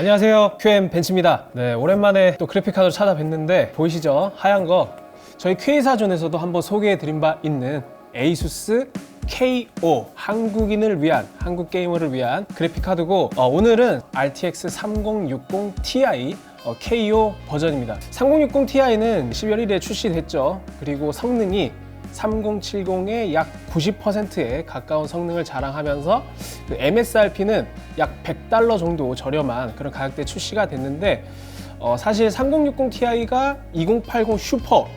안녕하세요, QM 벤츠입니다. 네, 오랜만에 또 그래픽카드를 찾아뵀는데 보이시죠? 하얀 거. 저희 K사전에서도 한번 소개해드린 바 있는 ASUS KO, 한국인을 위한, 한국 게이머를 위한 그래픽카드고, 오늘은 RTX 3060 Ti KO 버전입니다. 3060 Ti는 12월 1일에 출시됐죠. 그리고 성능이 3070의 약 90%에 가까운 성능을 자랑하면서 그 MSRP는 약 $100 정도 저렴한 그런 가격대에 출시가 됐는데, 사실 3060 Ti가 2080 슈퍼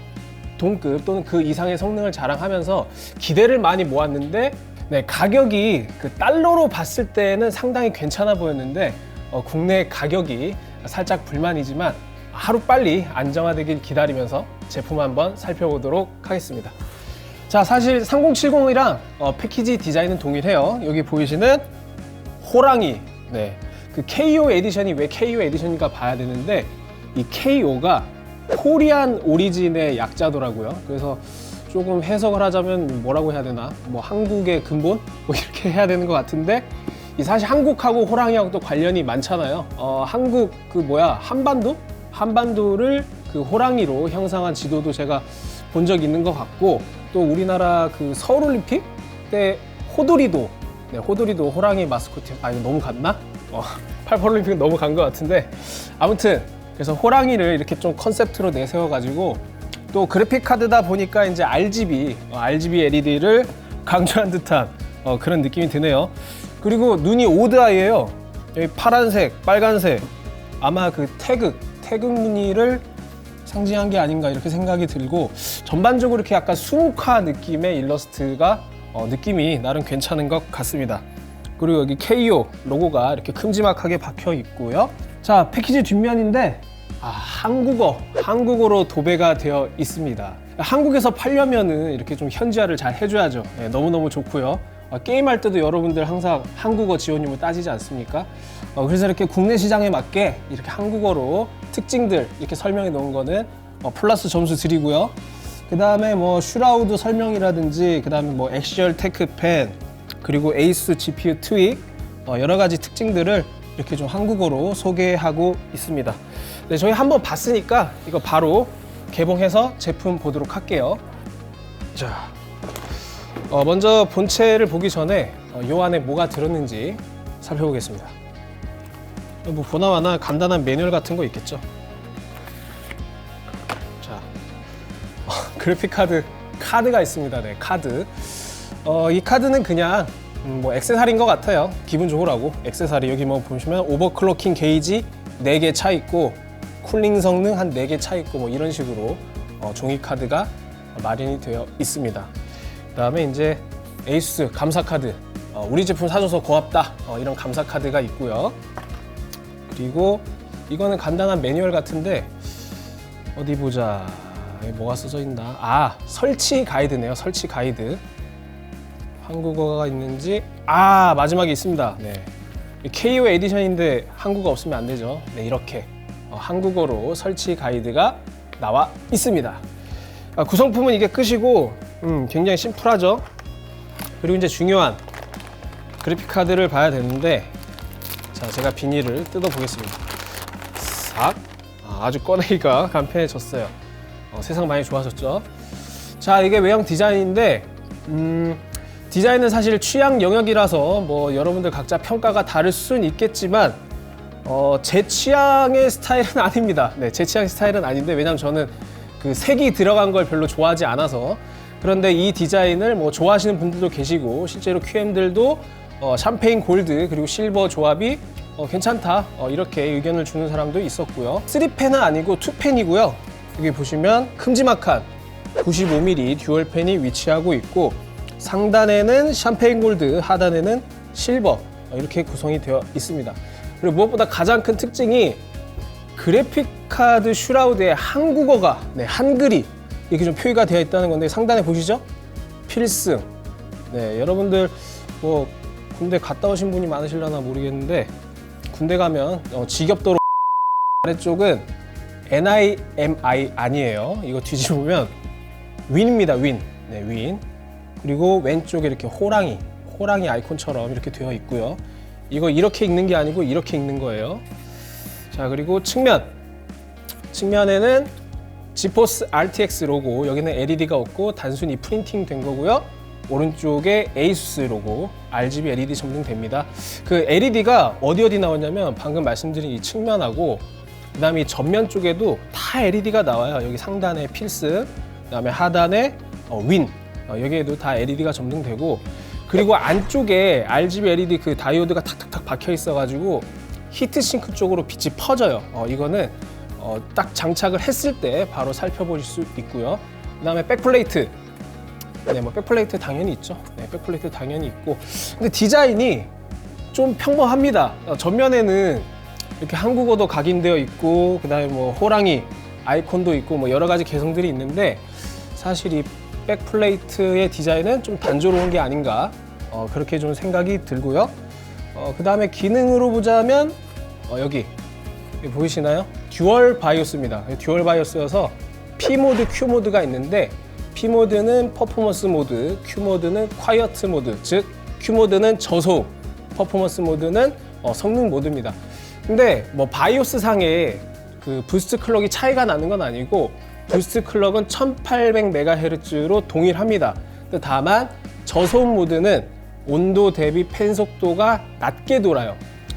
동급 또는 그 이상의 성능을 자랑하면서 기대를 많이 모았는데, 네, 가격이 그 달러로 봤을 때는 상당히 괜찮아 보였는데, 국내 가격이 살짝 불만이지만 하루빨리 안정화되길 기다리면서 제품 한번 살펴보도록 하겠습니다. 자, 사실 3070이랑 패키지 디자인은 동일해요. 여기 보이시는 호랑이, 네, 그 KO 에디션이 왜 KO 에디션인가 봐야 되는데, 이 KO가 코리안 오리진의 약자더라고요. 그래서 조금 해석을 하자면 뭐라고 해야 되나, 뭐 한국의 근본? 뭐 이렇게 해야 되는 것 같은데, 이 사실 한국하고 호랑이하고 또 관련이 많잖아요. 한국 한반도를 그 호랑이로 형상한 지도도 제가 본 적 있는 것 같고, 또 우리나라 그 서울올림픽 때 호돌이도, 네, 호돌이도 호랑이 마스코트. 이거 너무 갔나? 88올림픽은 너무 간 것 같은데, 아무튼 그래서 호랑이를 이렇게 좀 컨셉트로 내세워가지고, 또 그래픽 카드다 보니까 이제 RGB LED를 강조한 듯한 그런 느낌이 드네요. 그리고 눈이 오드아이예요. 여기 파란색, 빨간색, 아마 그 태극 무늬를 상징한 게 아닌가 이렇게 생각이 들고, 전반적으로 이렇게 약간 수묵화 느낌의 일러스트가 느낌이 나름 괜찮은 것 같습니다. 그리고 여기 KO 로고가 이렇게 큼지막하게 박혀 있고요. 자, 패키지 뒷면인데 한국어로 도배가 되어 있습니다. 한국에서 팔려면은 이렇게 좀 현지화를 잘 해줘야죠. 네, 너무너무 좋고요. 게임할 때도 여러분들 항상 한국어 지원율을 따지지 않습니까? 그래서 이렇게 국내 시장에 맞게 이렇게 한국어로 특징들 이렇게 설명해 놓은 거는 플러스 점수 드리고요. 그 다음에 뭐 슈라우드 설명이라든지, 그 다음에 뭐 엑시얼 테크펜, 그리고 에이스 GPU 트윅, 여러 가지 특징들을 이렇게 좀 한국어로 소개하고 있습니다. 네, 저희 한번 봤으니까 이거 바로 개봉해서 제품 보도록 할게요. 자, 먼저 본체를 보기 전에 요 안에 뭐가 들었는지 살펴보겠습니다. 뭐 보나마나 간단한 매뉴얼 같은 거 있겠죠. 자, 그래픽 카드가 있습니다. 네, 카드. 이 카드는 그냥 뭐 액세서리인 것 같아요. 기분 좋으라고 액세서리. 여기 뭐 보시면 오버클로킹 게이지 4개 차 있고, 쿨링 성능 한 4개 차 있고, 뭐 이런 식으로 종이 카드가 마련이 되어 있습니다. 그 다음에 이제 ASUS 감사 카드, 우리 제품 사줘서 고맙다, 이런 감사 카드가 있고요. 그리고 이거는 간단한 매뉴얼 같은데, 어디 보자, 뭐가 써져 있나. 설치 가이드네요. 설치 가이드. 한국어가 있는지, 마지막에 있습니다. 네, KO 에디션인데 한국어 없으면 안 되죠. 네, 이렇게 한국어로 설치 가이드가 나와 있습니다. 구성품은 이게 끝이고, 굉장히 심플하죠. 그리고 이제 중요한 그래픽 카드를 봐야 되는데, 자, 제가 비닐을 뜯어 보겠습니다. 싹. 아주 꺼내기가 간편해졌어요. 세상 많이 좋아졌죠. 자, 이게 외형 디자인인데, 디자인은 사실 취향 영역이라서 뭐 여러분들 각자 평가가 다를 수는 있겠지만, 제 취향의 스타일은 아닙니다. 네, 제 취향 스타일은 아닌데, 왜냐면 저는 그 색이 들어간 걸 별로 좋아하지 않아서. 그런데 이 디자인을 뭐 좋아하시는 분들도 계시고, 실제로 QM들도 샴페인 골드 그리고 실버 조합이 괜찮다, 이렇게 의견을 주는 사람도 있었고요. 3펜은 아니고 2펜이고요. 여기 보시면 큼지막한 95mm 듀얼 펜이 위치하고 있고, 상단에는 샴페인 골드, 하단에는 실버, 이렇게 구성이 되어 있습니다. 그리고 무엇보다 가장 큰 특징이 그래픽카드 슈라우드에 한국어가, 네, 한글이 이렇게 좀 표기가 되어 있다는 건데, 상단에 보시죠? 필승. 네, 여러분들 뭐 군대 갔다 오신 분이 많으실려나 모르겠는데, 군대 가면 지겹도록 아래쪽은 NIMI 아니에요. 이거 뒤집으면 윈입니다. 윈. 네, 윈. 그리고 왼쪽에 이렇게 호랑이 아이콘처럼 이렇게 되어 있고요. 이거 이렇게 읽는 게 아니고 이렇게 읽는 거예요. 자, 그리고 측면에는 지포스 RTX 로고, 여기는 LED가 없고 단순히 프린팅 된 거고요. 오른쪽에 ASUS 로고, RGB LED 점등됩니다. 그 LED가 어디 나왔냐면 방금 말씀드린 이 측면하고 그다음에 이 전면 쪽에도 다 LED가 나와요. 여기 상단에 필스, 그다음에 하단에 윈, 여기에도 다 LED가 점등되고, 그리고 안쪽에 RGB LED 그 다이오드가 탁탁탁 박혀 있어가지고 히트싱크 쪽으로 빛이 퍼져요. 이거는 딱 장착을 했을 때 바로 살펴보실 수 있고요. 그다음에 백플레이트, 네, 뭐 백플레이트 당연히 있죠. 네, 백플레이트 당연히 있고, 근데 디자인이 좀 평범합니다. 전면에는 이렇게 한국어도 각인되어 있고, 그다음에 뭐 호랑이 아이콘도 있고, 뭐 여러 가지 개성들이 있는데 사실 이 백플레이트의 디자인은 좀 단조로운 게 아닌가, 그렇게 좀 생각이 들고요. 그다음에 기능으로 보자면 여기 보이시나요? 듀얼 바이오스입니다. 듀얼 바이오스여서 P 모드, Q 모드가 있는데, P 모드는 퍼포먼스 모드, Q 모드는 콰이어트 모드, 즉 Q 모드는 저소음, 퍼포먼스 모드는 성능 모드입니다. 근데 뭐 바이오스 상에 그 부스트 클럭이 차이가 나는 건 아니고, 부스트 클럭은 1800MHz로 동일합니다. 다만 저소음 모드는 온도 대비 팬 속도가 낮게 돌아요.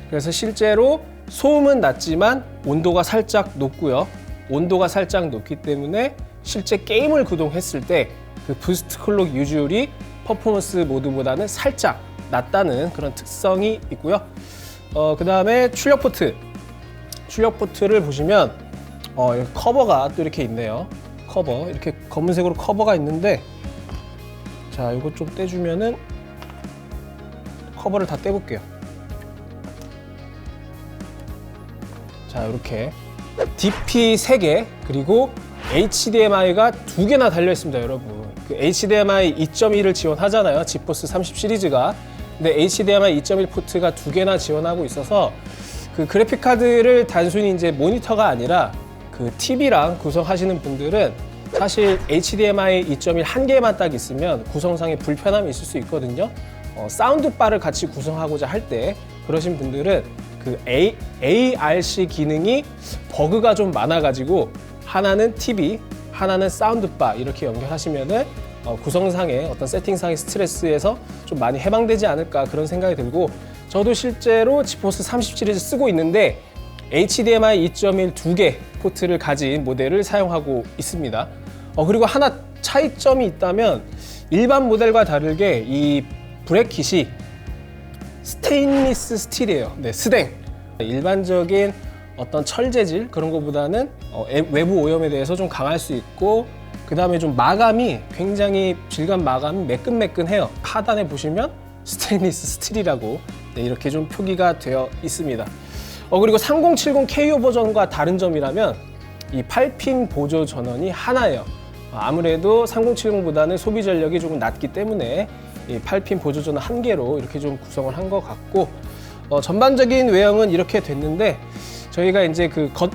그래서 실제로 소음은 낮지만 온도가 살짝 높고요. 온도가 살짝 높기 때문에 실제 게임을 구동했을 때 그 부스트 클럭 유지율이 퍼포먼스 모드보다는 살짝 낮다는 그런 특성이 있고요. 그 다음에 출력 포트를 보시면 커버가 또 이렇게 있네요. 커버, 이렇게 검은색으로 커버가 있는데, 자, 이거 좀 떼주면은 커버를 다 떼볼게요. 자, 이렇게 DP 3개, 그리고 HDMI가 2개나 달려 있습니다, 여러분. 그 HDMI 2.1을 지원하잖아요, 지포스 30 시리즈가. 근데 HDMI 2.1 포트가 2개나 지원하고 있어서 그 그래픽 카드를 단순히 이제 모니터가 아니라 그 TV랑 구성하시는 분들은 사실 HDMI 2.1 한 개만 딱 있으면 구성상에 불편함이 있을 수 있거든요. 사운드바를 같이 구성하고자 할 때 그러신 분들은 그 ARC 기능이 버그가 좀 많아가지고 하나는 TV, 하나는 사운드바 이렇게 연결하시면은 구성상의 어떤 세팅상의 스트레스에서 좀 많이 해방되지 않을까, 그런 생각이 들고, 저도 실제로 지포스 30 시리즈 쓰고 있는데 HDMI 2.1 2개 포트를 가진 모델을 사용하고 있습니다. 그리고 하나 차이점이 있다면, 일반 모델과 다르게 이 브래킷이 스테인리스 스틸이에요. 네, 스댕. 일반적인 어떤 철재질 그런 것보다는 외부 오염에 대해서 좀 강할 수 있고, 그 다음에 좀 마감이 굉장히 질감 마감이 매끈매끈해요. 하단에 보시면 스테인리스 스틸이라고 이렇게 좀 표기가 되어 있습니다. 그리고 3070 KO 버전과 다른 점이라면 이 8핀 보조 전원이 하나예요. 아무래도 3070보다는 소비 전력이 조금 낮기 때문에 이 8핀 보조 전원 한 개로 이렇게 좀 구성을 한 것 같고, 전반적인 외형은 이렇게 됐는데, 저희가 이제 그 겉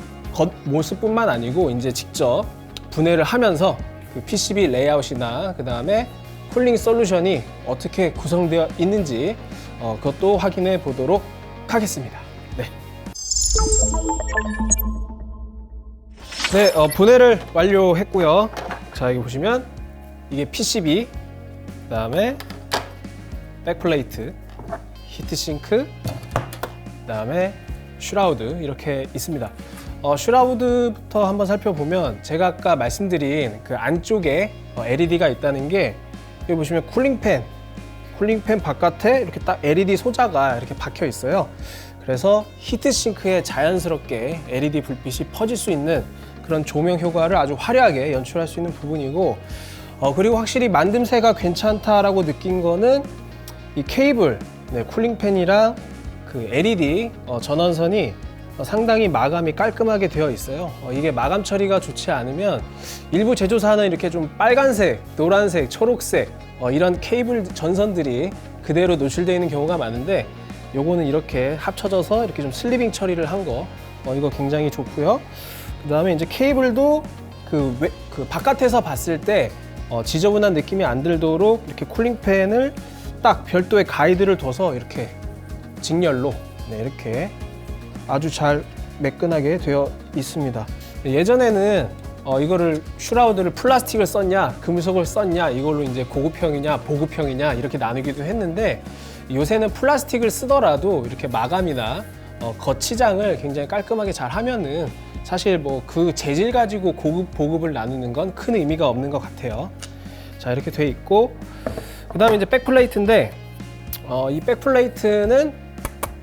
모습뿐만 아니고 이제 직접 분해를 하면서 그 PCB 레이아웃이나 그 다음에 쿨링 솔루션이 어떻게 구성되어 있는지 그것도 확인해 보도록 하겠습니다. 네. 네, 분해를 완료했고요. 자, 여기 보시면 이게 PCB, 그 다음에 백플레이트, 히트싱크, 그 다음에 슈라우드 이렇게 있습니다. 슈라우드부터 한번 살펴보면, 제가 아까 말씀드린 그 안쪽에 LED가 있다는 게, 여기 보시면 쿨링팬 바깥에 이렇게 딱 LED 소자가 이렇게 박혀 있어요. 그래서 히트싱크에 자연스럽게 LED 불빛이 퍼질 수 있는 그런 조명 효과를 아주 화려하게 연출할 수 있는 부분이고, 그리고 확실히 만듦새가 괜찮다라고 느낀 거는 이 케이블, 네, 쿨링팬이랑 그 LED 전원선이 상당히 마감이 깔끔하게 되어 있어요. 이게 마감 처리가 좋지 않으면 일부 제조사는 이렇게 좀 빨간색, 노란색, 초록색 이런 케이블 전선들이 그대로 노출되어 있는 경우가 많은데, 요거는 이렇게 합쳐져서 이렇게 좀 슬리빙 처리를 한 거, 이거 굉장히 좋고요. 그 다음에 이제 케이블도 그 바깥에서 봤을 때 지저분한 느낌이 안 들도록 이렇게 쿨링팬을 딱 별도의 가이드를 둬서 이렇게 직렬로, 네, 이렇게 아주 잘 매끈하게 되어 있습니다. 예전에는 이거를 슈라우드를 플라스틱을 썼냐 금속을 썼냐 이걸로 이제 고급형이냐 보급형이냐 이렇게 나누기도 했는데, 요새는 플라스틱을 쓰더라도 이렇게 마감이나 거치장을 굉장히 깔끔하게 잘 하면은 사실 뭐 그 재질 가지고 고급 보급을 나누는 건 큰 의미가 없는 것 같아요. 자, 이렇게 돼 있고, 그 다음에 이제 백플레이트인데 이 백플레이트는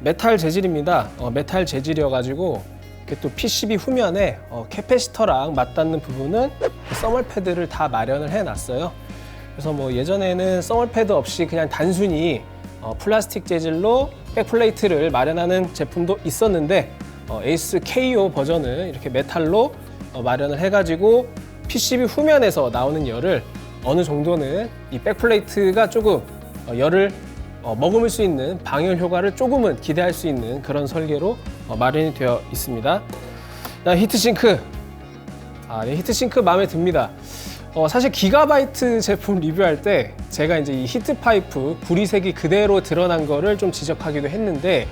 메탈 재질입니다. 메탈 재질이어 가지고 이렇게 또 PCB 후면에 캐패시터랑 맞닿는 부분은 써멀 패드를 다 마련을 해 놨어요. 그래서 뭐 예전에는 써멀 패드 없이 그냥 단순히 플라스틱 재질로 백플레이트를 마련하는 제품도 있었는데, 에이스 KO 버전은 이렇게 메탈로 마련을 해가지고 PCB 후면에서 나오는 열을 어느 정도는 이 백플레이트가 조금 열을 머금을 수 있는 방열 효과를 조금은 기대할 수 있는 그런 설계로 마련이 되어 있습니다. 히트싱크. 네, 히트싱크 마음에 듭니다. 사실 기가바이트 제품 리뷰할 때 제가 이제 이 히트 파이프 구리색이 그대로 드러난 거를 좀 지적하기도 했는데,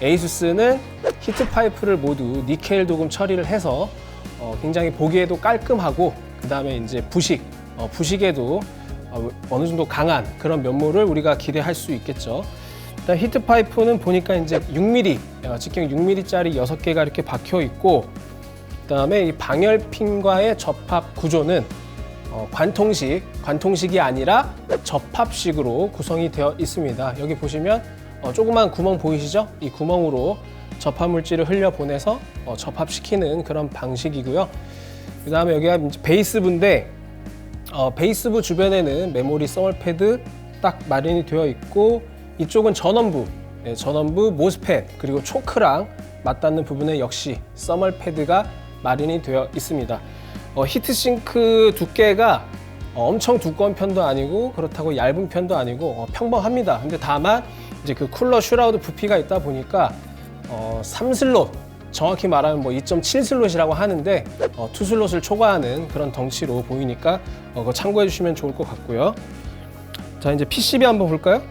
에이수스는 히트 파이프를 모두 니켈 도금 처리를 해서 굉장히 보기에도 깔끔하고, 그 다음에 이제 부식에도 어느 정도 강한 그런 면모를 우리가 기대할 수 있겠죠. 일단 히트 파이프는 보니까 이제 6mm, 직경 6mm짜리 6개가 이렇게 박혀 있고, 그다음에 이 방열핀과의 접합 구조는 관통식이 아니라 접합식으로 구성이 되어 있습니다. 여기 보시면 조그만 구멍 보이시죠? 이 구멍으로 접합 물질을 흘려 보내서 접합시키는 그런 방식이고요. 그다음에 여기가 베이스부인데, 베이스부 주변에는 메모리 써멀 패드 딱 마련이 되어 있고, 이쪽은 전원부, 전원부 모스펫 그리고 초크랑 맞닿는 부분에 역시 써멀 패드가 마련이 되어 있습니다. 히트싱크 두께가 엄청 두꺼운 편도 아니고 그렇다고 얇은 편도 아니고 평범합니다. 근데 다만 이제 그 쿨러 슈라우드 부피가 있다 보니까 3슬롯, 정확히 말하면 뭐 2.7슬롯이라고 하는데 2슬롯을 초과하는 그런 덩치로 보이니까 그거 참고해 주시면 좋을 것 같고요. 자, 이제 PCB 한번 볼까요?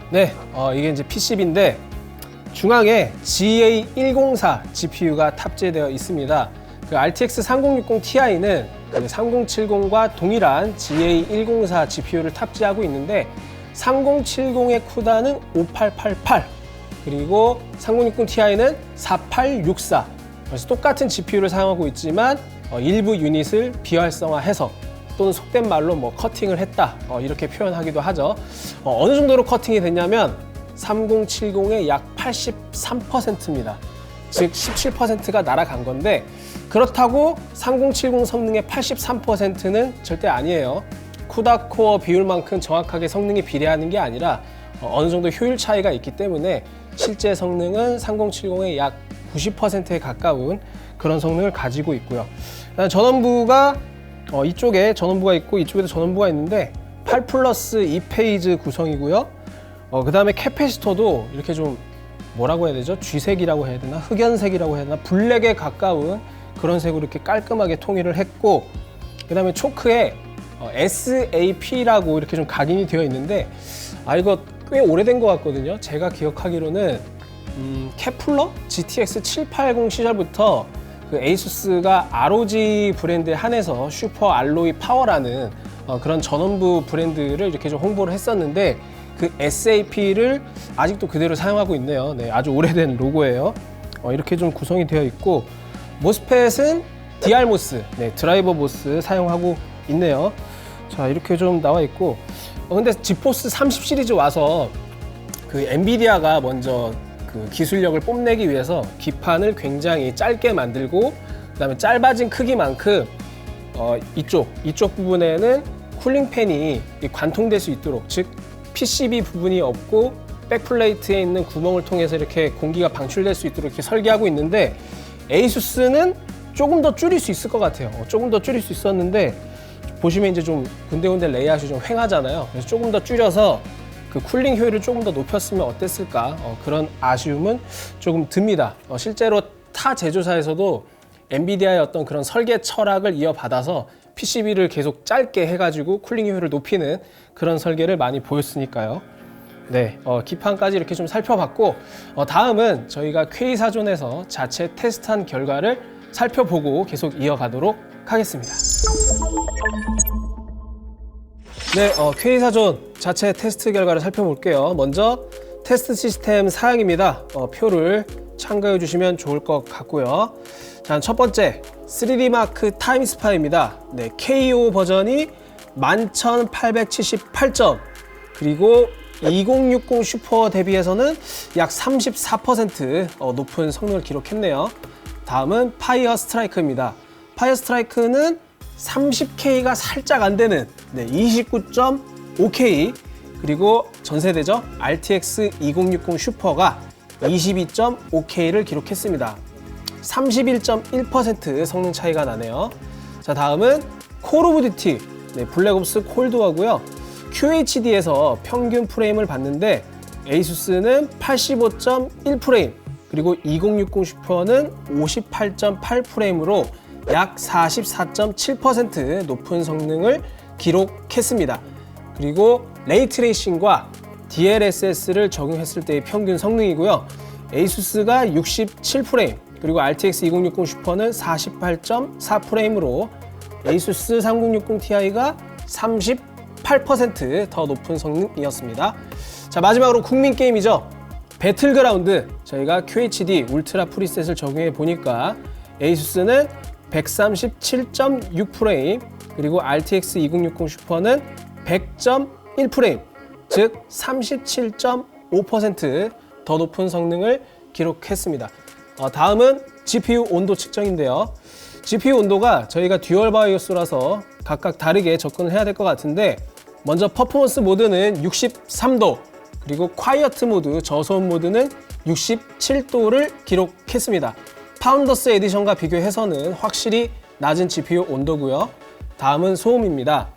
네, 이게 이제 PCB인데 중앙에 GA104 GPU가 탑재되어 있습니다. 그 RTX 3060 Ti는 그 3070과 동일한 GA104 GPU를 탑재하고 있는데, 3070의 쿠다는 5888, 그리고 3060 Ti는 4864. 그래서 똑같은 GPU를 사용하고 있지만 일부 유닛을 비활성화해서, 또는 속된 말로 뭐 커팅을 했다, 이렇게 표현하기도 하죠. 어느 정도로 커팅이 됐냐면 3070의 약 83%입니다. 즉 17%가 날아간 건데, 그렇다고 3070 성능의 83%는 절대 아니에요. 쿠다 코어 비율만큼 정확하게 성능이 비례하는 게 아니라 어느 정도 효율 차이가 있기 때문에 실제 성능은 3070의 약 90%에 가까운 그런 성능을 가지고 있고요. 전원부가 이쪽에 전원부가 있고 이쪽에도 전원부가 있는데 8+2 페이지 구성이고요. 그 다음에 캐패시터도 이렇게 좀 뭐라고 해야 되죠? 쥐색이라고 해야 되나? 흑연색이라고 해야 되나? 블랙에 가까운 그런 색으로 이렇게 깔끔하게 통일을 했고, 그 다음에 초크에 SAP라고 이렇게 좀 각인이 되어 있는데, 이거 꽤 오래된 것 같거든요. 제가 기억하기로는 케플러 GTX 780 시절부터 그 에이수스가 ROG 브랜드에 한해서 슈퍼 알로이 파워라는 그런 전원부 브랜드를 이렇게 좀 홍보를 했었는데, 그 SAP를 아직도 그대로 사용하고 있네요. 네, 아주 오래된 로고예요. 이렇게 좀 구성이 되어 있고, 모스펫은 DR모스, 드라이버 모스 사용하고 있네요. 자, 이렇게 좀 나와 있고, 근데 지포스 30 시리즈 와서 그 엔비디아가 먼저 그 기술력을 뽐내기 위해서 기판을 굉장히 짧게 만들고, 그다음에 짧아진 크기만큼 이쪽 부분에는 쿨링팬이 관통될 수 있도록, 즉 PCB 부분이 없고 백플레이트에 있는 구멍을 통해서 이렇게 공기가 방출될 수 있도록 이렇게 설계하고 있는데, 에이수스는 조금 더 줄일 수 있을 것 같아요. 조금 더 줄일 수 있었는데, 보시면 이제 좀 군데군데 레이아웃이 좀 휑하잖아요. 그래서 조금 더 줄여서 그 쿨링 효율을 조금 더 높였으면 어땠을까, 그런 아쉬움은 조금 듭니다. 실제로 타 제조사에서도 엔비디아의 어떤 그런 설계 철학을 이어받아서 PCB를 계속 짧게 해가지고 쿨링 효율을 높이는 그런 설계를 많이 보였으니까요. 네, 기판까지 이렇게 좀 살펴봤고 다음은 저희가 K사존에서 자체 테스트한 결과를 살펴보고 계속 이어가도록 하겠습니다. 네, K사존 자체 테스트 결과를 살펴볼게요. 먼저 테스트 시스템 사양입니다. 표를 참고해 주시면 좋을 것 같고요. 자, 첫 번째 3D 마크 타임 스파입니다. 네, KO 버전이 11,878점, 그리고 2060 슈퍼 대비해서는 약 34% 높은 성능을 기록했네요. 다음은 파이어 스트라이크입니다. 파이어 스트라이크는 30K가 살짝 안 되는 29.5K, 그리고 전세대죠. RTX 2060 슈퍼가 22.5K를 기록했습니다. 31.1% 성능 차이가 나네요. 자, 다음은 콜 오브 듀티 블랙옵스 콜드워고요. QHD에서 평균 프레임을 봤는데 에이수스는 85.1프레임, 그리고 2060 슈퍼는 58.8 프레임으로 약 44.7% 높은 성능을 기록했습니다. 그리고 레이트레이싱과 DLSS를 적용했을 때의 평균 성능이고요. 에이수스가 67프레임, 그리고 RTX 2060 슈퍼는 48.4 프레임으로 에이수스 3060 Ti가 38% 더 높은 성능이었습니다. 자, 마지막으로 국민 게임이죠. 배틀그라운드, 저희가 QHD 울트라 프리셋을 적용해 보니까 에이수스는 137.6 프레임, 그리고 RTX 2060 슈퍼는 100.1 프레임, 즉 37.5% 더 높은 성능을 기록했습니다. 다음은 GPU 온도 측정인데요. GPU 온도가 저희가 듀얼 바이오스라서 각각 다르게 접근을 해야 될 것 같은데, 먼저 퍼포먼스 모드는 63도, 그리고 콰이어트 모드, 저소음 모드는 67도를 기록했습니다. 파운더스 에디션과 비교해서는 확실히 낮은 GPU 온도고요. 다음은 소음입니다.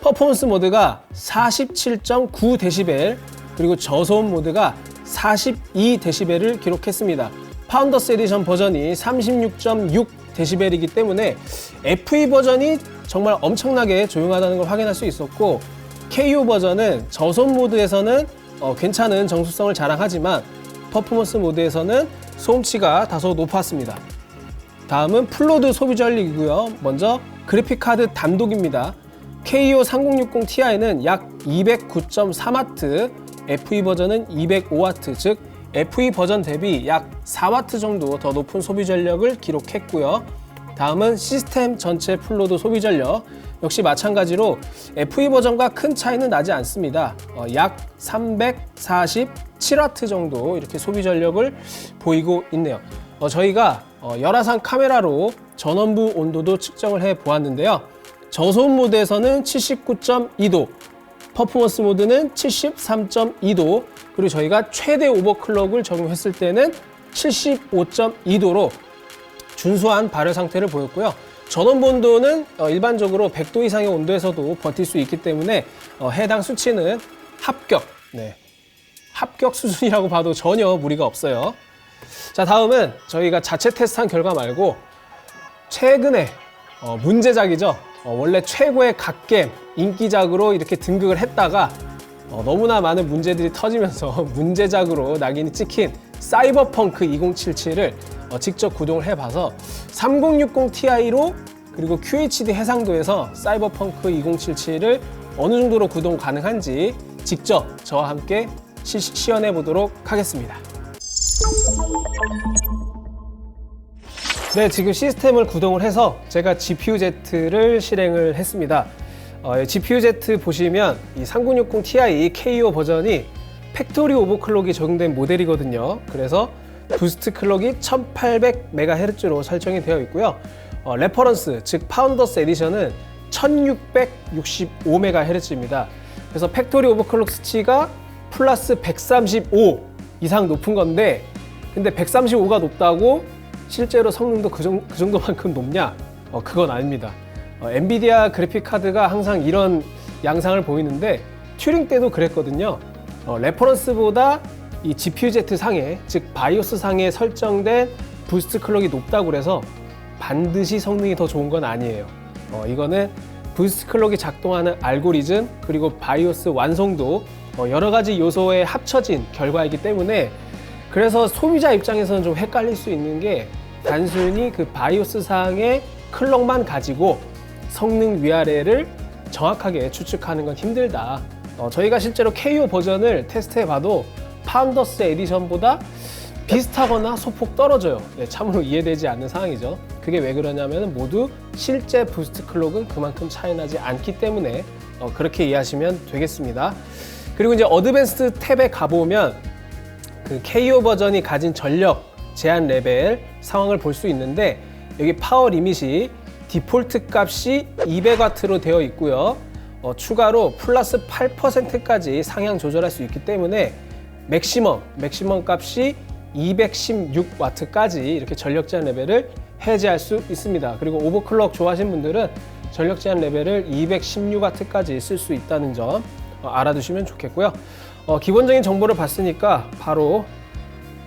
퍼포먼스 모드가 47.9dB, 그리고 저소음 모드가 42dB를 기록했습니다. 파운더스 에디션 버전이 36.6dB이기 때문에 FE 버전이 정말 엄청나게 조용하다는 걸 확인할 수 있었고, KO 버전은 저소음 모드에서는 괜찮은 정수성을 자랑하지만 퍼포먼스 모드에서는 소음치가 다소 높았습니다. 다음은 플로드 소비 전력이고요. 먼저 그래픽카드 단독입니다. KO 3060 Ti는 약 209.4W, FE 버전은 205W, 즉 FE 버전 대비 약 4W 정도 더 높은 소비 전력을 기록했고요. 다음은 시스템 전체 플로드 소비 전력, 역시 마찬가지로 FE 버전과 큰 차이는 나지 않습니다. 약 347W 정도 이렇게 소비 전력을 보이고 있네요. 저희가 열화상 카메라로 전원부 온도도 측정을 해 보았는데요. 저소음 모드에서는 79.2도, 퍼포먼스 모드는 73.2도, 그리고 저희가 최대 오버클럭을 적용했을 때는 75.2도로 준수한 발열 상태를 보였고요. 전원부 온도는 일반적으로 100도 이상의 온도에서도 버틸 수 있기 때문에 해당 수치는 합격 수준이라고 봐도 전혀 무리가 없어요. 자, 다음은 저희가 자체 테스트한 결과 말고 최근에 문제작이죠. 원래 최고의 갓겜 인기작으로 이렇게 등극을 했다가 너무나 많은 문제들이 터지면서 문제작으로 낙인이 찍힌 사이버펑크 2077을 직접 구동을 해봐서 3060 Ti로 그리고 QHD 해상도에서 사이버펑크 2077을 어느 정도로 구동 가능한지 직접 저와 함께 시연해 보도록 하겠습니다. 네, 지금 시스템을 구동을 해서 제가 GPU-Z를 실행을 했습니다. GPU-Z 보시면 이 3060 Ti KO 버전이 팩토리 오버클럭이 적용된 모델이거든요. 그래서 부스트 클럭이 1800MHz로 설정이 되어 있고요. 레퍼런스, 즉 파운더스 에디션은 1665MHz입니다. 그래서 팩토리 오버클럭 수치가 플러스 135 이상 높은 건데, 근데 135가 높다고 실제로 성능도 그 정도만큼 높냐? 그건 아닙니다. 엔비디아 그래픽 카드가 항상 이런 양상을 보이는데 튜링 때도 그랬거든요. 레퍼런스보다 이 GPU-Z 상에, 즉 바이오스 상에 설정된 부스트 클럭이 높다고 해서 반드시 성능이 더 좋은 건 아니에요. 이거는 부스트 클럭이 작동하는 알고리즘, 그리고 바이오스 완성도, 여러 가지 요소에 합쳐진 결과이기 때문에, 그래서 소비자 입장에서는 좀 헷갈릴 수 있는 게, 단순히 그 바이오스 사항의 클럭만 가지고 성능 위아래를 정확하게 추측하는 건 힘들다. 저희가 실제로 KO 버전을 테스트해 봐도 파운더스 에디션보다 비슷하거나 소폭 떨어져요. 네, 참으로 이해되지 않는 상황이죠. 그게 왜 그러냐면 모두 실제 부스트 클럭은 그만큼 차이 나지 않기 때문에 그렇게 이해하시면 되겠습니다. 그리고 이제 어드밴스드 탭에 가보면 그 KO 버전이 가진 전력 제한 레벨 상황을 볼 수 있는데, 여기 파워 리밋이 디폴트 값이 200W로 되어 있고요. 추가로 플러스 8%까지 상향 조절할 수 있기 때문에 맥시멈 값이 216W까지 이렇게 전력 제한 레벨을 해제할 수 있습니다. 그리고 오버클럭 좋아하시는 분들은 전력 제한 레벨을 216W까지 쓸 수 있다는 점 알아두시면 좋겠고요. 기본적인 정보를 봤으니까 바로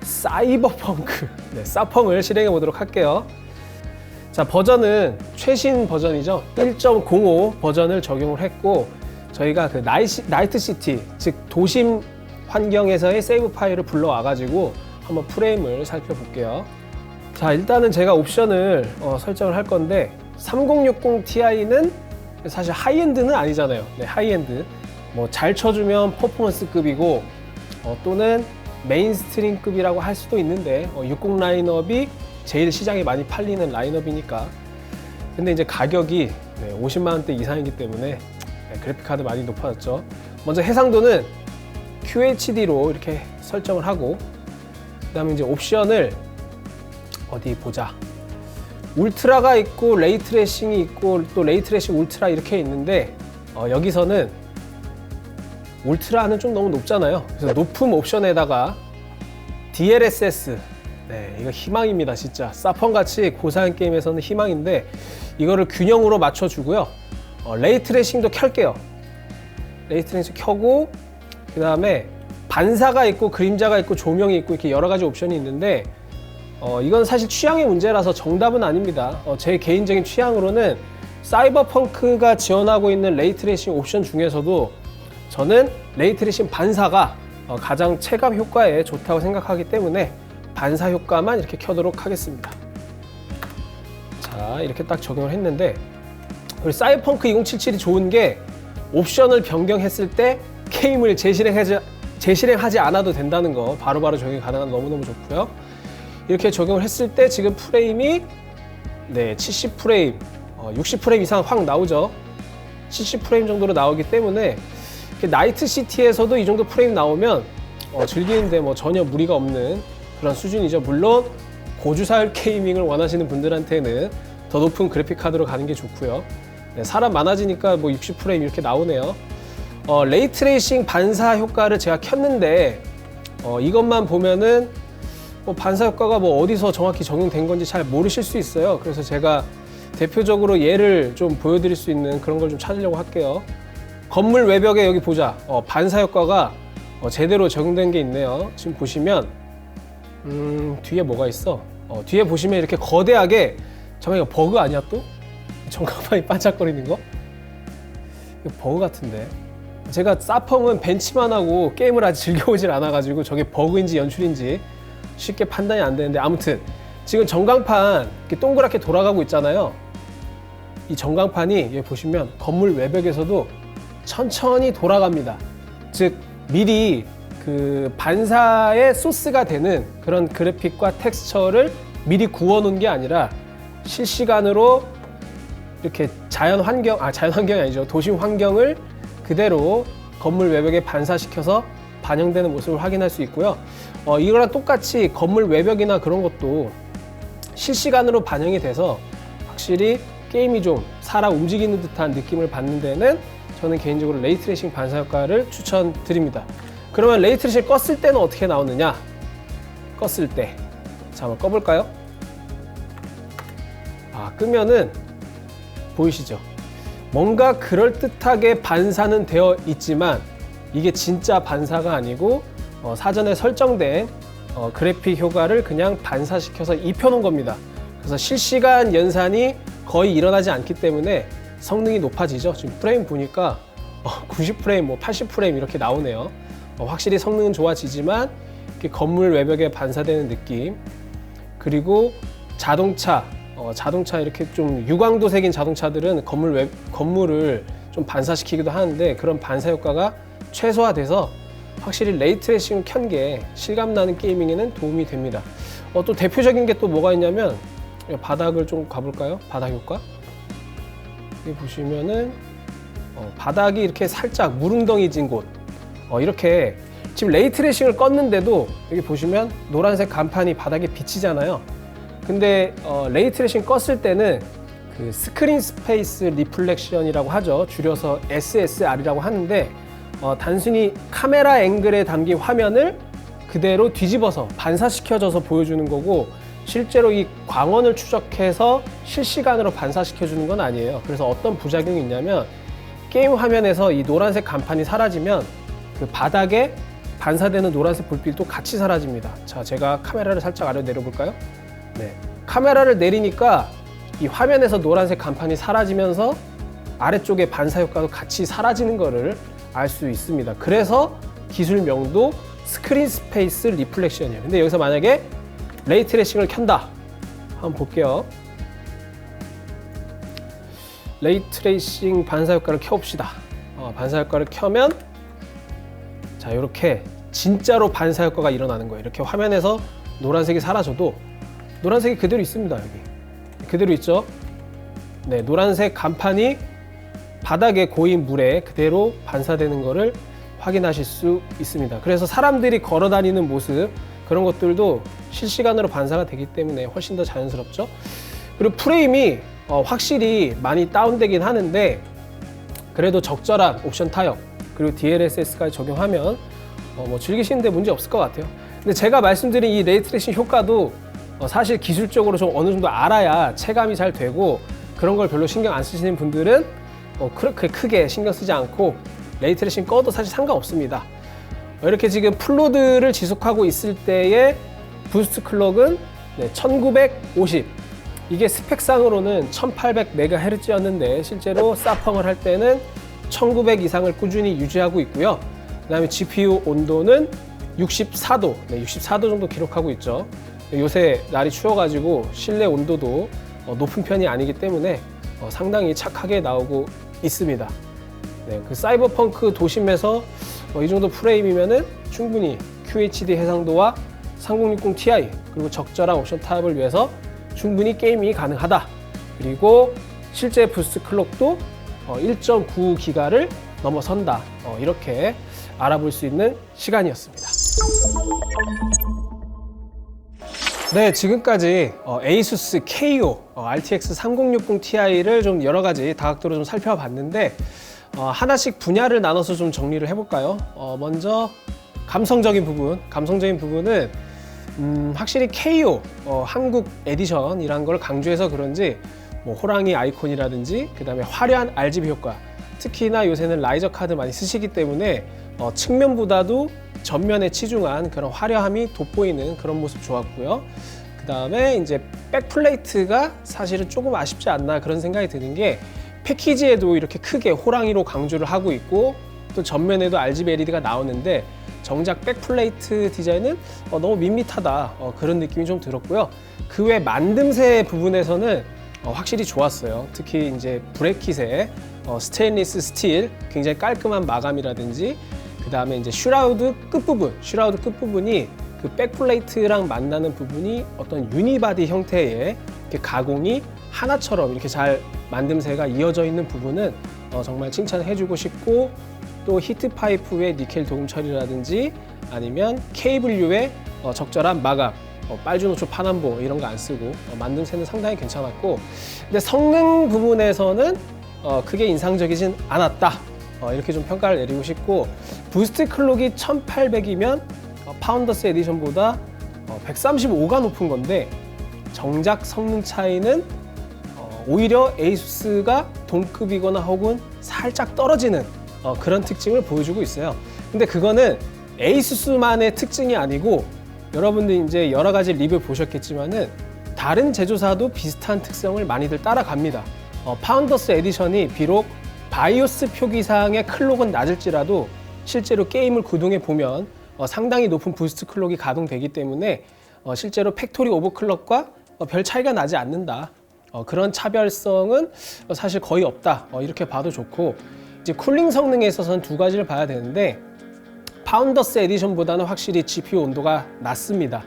사이버펑크, 사펑을 실행해 보도록 할게요. 자, 버전은 최신 버전이죠. 1.05 버전을 적용을 했고, 저희가 그 나이트 시티, 즉 도심 환경에서의 세이브 파일을 불러와가지고 한번 프레임을 살펴볼게요. 자, 일단은 제가 옵션을 설정을 할 건데, 3060 Ti는 사실 하이엔드는 아니잖아요. 네, 하이엔드. 뭐 잘 쳐주면 퍼포먼스급이고, 또는 메인스트림급이라고 할 수도 있는데, 60 라인업이 제일 시장에 많이 팔리는 라인업이니까. 근데 이제 가격이 50만 원대 이상이기 때문에 그래픽카드 많이 높아졌죠. 먼저 해상도는 QHD로 이렇게 설정을 하고, 그 다음에 이제 옵션을 어디 보자. 울트라가 있고 레이트레이싱이 있고 또 레이트레이싱 울트라 이렇게 있는데, 여기서는 울트라는 좀 너무 높잖아요. 그래서 높음 옵션에다가 DLSS, 이거 희망입니다. 진짜 사펑같이 고사양 게임에서는 희망인데, 이거를 균형으로 맞춰주고요. 레이트레이싱도 켤게요. 레이트레이싱 켜고, 그 다음에 반사가 있고 그림자가 있고 조명이 있고 이렇게 여러 가지 옵션이 있는데, 이건 사실 취향의 문제라서 정답은 아닙니다. 제 개인적인 취향으로는 사이버펑크가 지원하고 있는 레이트레이싱 옵션 중에서도 저는 레이트레이싱 반사가 가장 체감 효과에 좋다고 생각하기 때문에 반사 효과만 이렇게 켜도록 하겠습니다. 자, 이렇게 딱 적용을 했는데, 그리고 사이버펑크 2077이 좋은 게 옵션을 변경했을 때 게임을 재실행하지 않아도 된다는 거, 바로바로 적용이 가능한 너무너무 좋고요. 이렇게 적용을 했을 때 지금 프레임이 70프레임, 60프레임 이상 확 나오죠. 70프레임 정도로 나오기 때문에 나이트 시티에서도 이 정도 프레임 나오면 즐기는데 뭐 전혀 무리가 없는 그런 수준이죠. 물론 고주사율 게이밍을 원하시는 분들한테는 더 높은 그래픽 카드로 가는 게 좋고요. 사람 많아지니까 뭐 60프레임 이렇게 나오네요. 레이트레이싱 반사 효과를 제가 켰는데, 이것만 보면은 뭐 반사 효과가 뭐 어디서 정확히 적용된 건지 잘 모르실 수 있어요. 그래서 제가 대표적으로 예를 좀 보여드릴 수 있는 그런 걸 좀 찾으려고 할게요. 건물 외벽에 여기 보자. 반사 효과가 제대로 적용된 게 있네요. 지금 보시면 뒤에 뭐가 있어? 뒤에 보시면 이렇게 거대하게, 잠깐만, 이거 버그 아니야 또? 전광판이 반짝거리는 거? 이거 버그 같은데. 제가 사펑은 벤치만 하고 게임을 아직 즐겨오질 않아가지고 저게 버그인지 연출인지 쉽게 판단이 안 되는데, 아무튼 지금 전광판 이렇게 동그랗게 돌아가고 있잖아요. 이 전광판이 여기 보시면 건물 외벽에서도 천천히 돌아갑니다. 즉 미리 그 반사의 소스가 되는 그런 그래픽과 텍스처를 미리 구워 놓은 게 아니라 실시간으로 이렇게 자연 환경이 아니죠. 도심 환경을 그대로 건물 외벽에 반사시켜서 반영되는 모습을 확인할 수 있고요. 이거랑 똑같이 건물 외벽이나 그런 것도 실시간으로 반영이 돼서 확실히 게임이 좀 살아 움직이는 듯한 느낌을 받는 데는 저는 개인적으로 레이트레이싱 반사 효과를 추천드립니다. 그러면 레이트레이싱 껐을 때는 어떻게 나오느냐? 껐을 때, 자, 한번 꺼볼까요? 끄면은 보이시죠? 뭔가 그럴듯하게 반사는 되어 있지만 이게 진짜 반사가 아니고 사전에 설정된 그래픽 효과를 그냥 반사시켜서 입혀놓은 겁니다. 그래서 실시간 연산이 거의 일어나지 않기 때문에 성능이 높아지죠. 지금 프레임 보니까 90프레임, 뭐 80프레임 이렇게 나오네요. 확실히 성능은 좋아지지만 이렇게 건물 외벽에 반사되는 느낌, 그리고 자동차 이렇게 좀 유광도색인 자동차들은 건물을 좀 반사시키기도 하는데 그런 반사 효과가 최소화돼서 확실히 레이트레이싱을 켠 게 실감나는 게이밍에는 도움이 됩니다. 또 대표적인 게 또 뭐가 있냐면 바닥을 좀 가볼까요? 바닥 효과. 여기 보시면은 바닥이 이렇게 살짝 무릉덩이진 곳, 이렇게 지금 레이트레이싱을 껐는데도 여기 보시면 노란색 간판이 바닥에 비치잖아요. 근데 레이트레이싱 껐을 때는 그 스크린 스페이스 리플렉션이라고 하죠. 줄여서 SSR이라고 하는데 단순히 카메라 앵글에 담긴 화면을 그대로 뒤집어서 반사시켜줘서 보여주는 거고, 실제로 이 광원을 추적해서 실시간으로 반사시켜주는 건 아니에요. 그래서 어떤 부작용이 있냐면 게임 화면에서 이 노란색 간판이 사라지면 그 바닥에 반사되는 노란색 불빛도 같이 사라집니다. 자, 제가 카메라를 살짝 아래로 내려볼까요? 네. 카메라를 내리니까 이 화면에서 노란색 간판이 사라지면서 아래쪽에 반사 효과도 같이 사라지는 거를 알 수 있습니다. 그래서 기술명도 스크린 스페이스 리플렉션이에요. 근데 여기서 만약에 레이트레이싱을 켠다. 한번 볼게요. 레이트레이싱 반사 효과를 켜봅시다. 반사 효과를 켜면 자, 이렇게 진짜로 반사 효과가 일어나는 거예요. 이렇게 화면에서 노란색이 사라져도 노란색이 그대로 있습니다. 여기 그대로 있죠. 네, 노란색 간판이 바닥에 고인 물에 그대로 반사되는 것을 확인하실 수 있습니다. 그래서 사람들이 걸어 다니는 모습, 그런 것들도 실시간으로 반사가 되기 때문에 훨씬 더 자연스럽죠. 그리고 프레임이 확실히 많이 다운되긴 하는데 그래도 적절한 옵션 타협 그리고 DLSS까지 적용하면 뭐 즐기시는데 문제 없을 것 같아요. 근데 제가 말씀드린 이 레이트레이싱 효과도 사실 기술적으로 좀 어느 정도 알아야 체감이 잘 되고, 그런 걸 별로 신경 안 쓰시는 분들은 그렇게 크게 신경 쓰지 않고 레이트레이싱 꺼도 사실 상관없습니다. 이렇게 지금 풀로드를 지속하고 있을 때의 부스트 클럭은 1950, 이게 스펙상으로는 1800MHz였는데 실제로 사펑을 할 때는 1900 이상을 꾸준히 유지하고 있고요. 그 다음에 GPU 온도는 64도, 64도 정도 기록하고 있죠. 요새 날이 추워가지고 실내 온도도 높은 편이 아니기 때문에 상당히 착하게 나오고 있습니다. 네, 그 사이버펑크 도심에서 이 정도 프레임이면은 충분히 QHD 해상도와 3060 Ti 그리고 적절한 옵션 타협을 위해서 충분히 게이밍이 가능하다. 그리고 실제 부스트 클럭도 1.9GHz를 넘어선다. 이렇게 알아볼 수 있는 시간이었습니다. 네, 지금까지 ASUS KO RTX 3060 Ti를 좀 여러 가지 다각도로 좀 살펴봤는데 하나씩 분야를 나눠서 좀 정리를 해볼까요? 먼저 감성적인 부분은 확실히 KO 한국 에디션이란 걸 강조해서 그런지 뭐 호랑이 아이콘이라든지 그 다음에 화려한 RGB 효과, 특히나 요새는 라이저 카드 많이 쓰시기 때문에 측면보다도 전면에 치중한 그런 화려함이 돋보이는 그런 모습 좋았고요. 그 다음에 이제 백플레이트가 사실은 조금 아쉽지 않나 그런 생각이 드는 게, 패키지에도 이렇게 크게 호랑이로 강조를 하고 있고 또 전면에도 RGB LED가 나오는데 정작 백플레이트 디자인은 너무 밋밋하다, 그런 느낌이 좀 들었고요. 그 외 만듦새 부분에서는 확실히 좋았어요. 특히 이제 브레킷의 스테인리스 스틸 굉장히 깔끔한 마감이라든지, 그 다음에 이제 슈라우드 끝부분이 그 백플레이트랑 만나는 부분이 어떤 유니바디 형태의 이렇게 가공이 하나처럼 이렇게 잘 만듦새가 이어져 있는 부분은 정말 칭찬해주고 싶고, 또 히트 파이프의 니켈 도금 처리라든지 아니면 케이블류의 적절한 마감, 빨주노초 파남보 이런 거 안 쓰고 만듦새는 상당히 괜찮았고, 근데 성능 부분에서는 크게 인상적이진 않았다. 이렇게 좀 평가를 내리고 싶고, 부스트 클럭이 1800이면 파운더스 에디션보다 135가 높은 건데 정작 성능 차이는 오히려 에이수스가 동급이거나 혹은 살짝 떨어지는 그런 특징을 보여주고 있어요. 근데 그거는 에이수스만의 특징이 아니고, 여러분들 이제 여러 가지 리뷰 보셨겠지만은 다른 제조사도 비슷한 특성을 많이들 따라갑니다. 파운더스 에디션이 비록 바이오스 표기상의 클록은 낮을지라도 실제로 게임을 구동해 보면 상당히 높은 부스트 클록이 가동되기 때문에 실제로 팩토리 오버클럭과 별 차이가 나지 않는다. 그런 차별성은 사실 거의 없다. 이렇게 봐도 좋고, 이제 쿨링 성능에 있어서는 두 가지를 봐야 되는데, 파운더스 에디션보다는 확실히 GPU 온도가 낮습니다.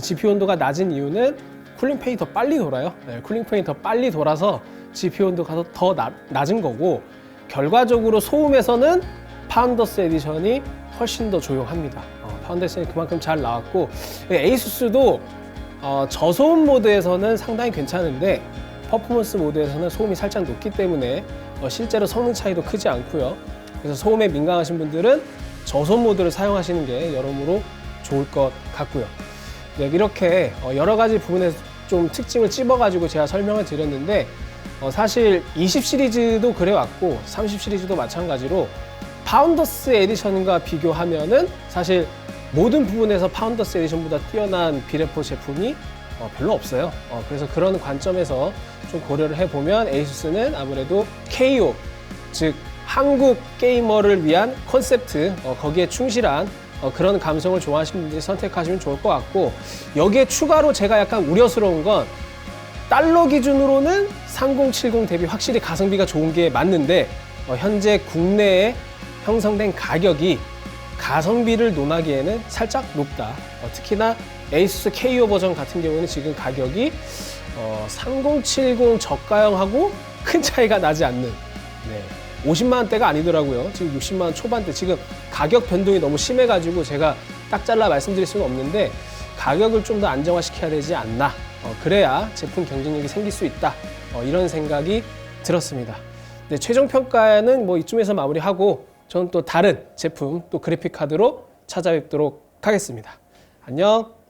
GPU 온도가 낮은 이유는 쿨링 팬이 더 빨리 돌아요. 네, 쿨링 팬이 더 빨리 돌아서 GPU 온도가 더 낮은 거고, 결과적으로 소음에서는 파운더스 에디션이 훨씬 더 조용합니다. 파운더스 에디션이 그만큼 잘 나왔고, 에이수스도 저소음 모드에서는 상당히 괜찮은데 퍼포먼스 모드에서는 소음이 살짝 높기 때문에 실제로 성능 차이도 크지 않고요. 그래서 소음에 민감하신 분들은 저소음 모드를 사용하시는 게 여러모로 좋을 것 같고요. 네, 이렇게 여러 가지 부분에서 좀 특징을 찝어가지고 제가 설명을 드렸는데, 사실 20 시리즈도 그래왔고 30 시리즈도 마찬가지로 파운더스 에디션과 비교하면은 사실 모든 부분에서 파운더스 에디션보다 뛰어난 비레포 제품이 별로 없어요. 그래서 그런 관점에서 좀 고려를 해보면 에이수스는 아무래도 KO, 즉 한국 게이머를 위한 콘셉트, 거기에 충실한 그런 감성을 좋아하시는 분들이 선택하시면 좋을 것 같고, 여기에 추가로 제가 약간 우려스러운 건 달러 기준으로는 3070 대비 확실히 가성비가 좋은 게 맞는데 현재 국내에 형성된 가격이 가성비를 논하기에는 살짝 높다. 특히나 에이수스 KO 버전 같은 경우는 지금 가격이 3070 저가형하고 큰 차이가 나지 않는, 네, 50만 원대가 아니더라고요. 지금 60만 원 초반대. 지금 가격 변동이 너무 심해가지고 제가 딱 잘라 말씀드릴 수는 없는데 가격을 좀 더 안정화시켜야 되지 않나. 그래야 제품 경쟁력이 생길 수 있다. 이런 생각이 들었습니다. 네, 최종 평가는 뭐 이쯤에서 마무리하고 저는 또 다른 제품, 또 그래픽 카드로 찾아뵙도록 하겠습니다. 안녕.